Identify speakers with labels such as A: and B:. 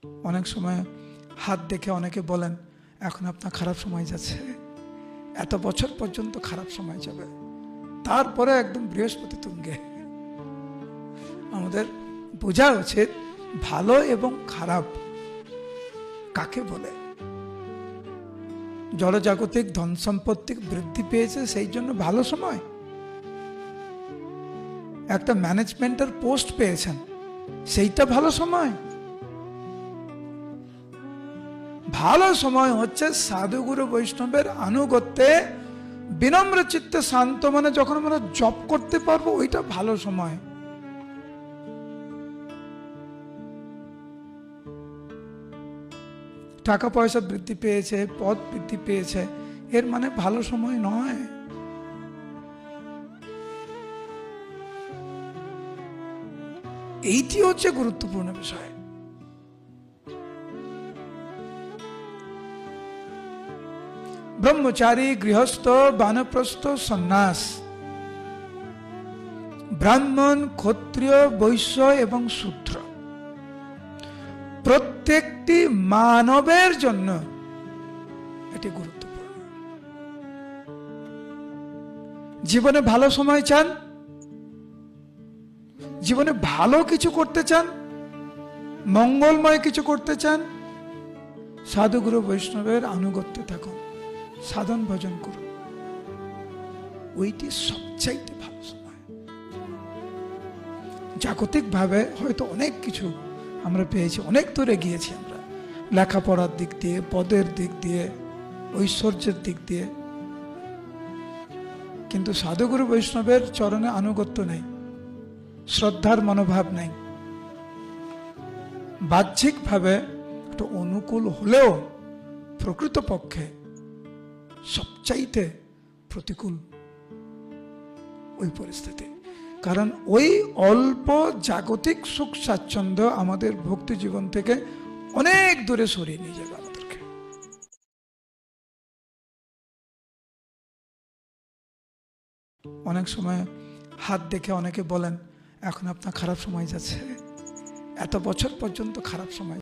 A: অনেক সময় হাত দেখে অনেকে বলেন এখন আপনার খারাপ সময় যাচ্ছে, এত বছর পর্যন্ত খারাপ সময় যাবে, তারপরে একদম বৃহস্পতি তুঙ্গে। আমাদের বোঝা উচিত ভালো এবং খারাপ কাকে বলে। জড়জাগতিক ধন সম্পত্তি বৃদ্ধি পেয়েছে সেই জন্য ভালো সময়। একটা ম্যানেজমেন্টের পোস্ট পেয়েছেন সেইটা ভালো সময়। ভালো সময় হচ্ছে সাধুগুরু বৈষ্ণবের আনুগত্যে বিনম্র চিত্তে শান্ত মনে যখন আমরা জপ করতে পারবো, ওইটা ভালো সময়। টাকা পয়সা বৃদ্ধি পেয়েছে, পদ বৃদ্ধি পেয়েছে, এর মানে ভালো সময় নয়। এইটি হচ্ছে গুরুত্বপূর্ণ বিষয়। ব্রহ্মচারী, গৃহস্থ, বানপ্রস্থ, সন্ন্যাস, ব্রাহ্মণ, ক্ষত্রিয়, বৈশ্য এবং শূদ্র, প্রত্যেকটি মানবের জন্য এটি গুরুত্বপূর্ণ। জীবনে ভালো সময় চান, জীবনে ভালো কিছু করতে চান, মঙ্গলময় কিছু করতে চান, সাধুগুরু বৈষ্ণবের আনুগত্যে থাকুন, সাধন ভজন করুন, ওইটি সবচাইতে ভালো সময়। জাগতিক ভাবে হয়তো অনেক কিছু আমরা পেয়েছি, অনেক দূরে গিয়েছি আমরা, লেখাপড়ার দিক দিয়ে, পদের দিক দিয়ে, ঐশ্বর্যের দিক দিয়ে, কিন্তু সাধুগুরু বৈষ্ণবের চরণে আনুগত্য নেই, শ্রদ্ধার মনোভাব নেই। বাহ্যিকভাবে একটু অনুকূল হলেও প্রকৃতপক্ষে সবচাইতে প্রতিকূল ওই পরিস্থিতি। কারণ ওই অল্প জাগতিক সুখ স্বাচ্ছন্দ্য আমাদের ভক্তি জীবন থেকে অনেক দূরে সরিয়ে নিয়ে যাবে আমাদেরকে। অনেক সময় হাত দেখে অনেকে বলেন এখন আপনার খারাপ সময় যাচ্ছে, এত বছর পর্যন্ত খারাপ সময়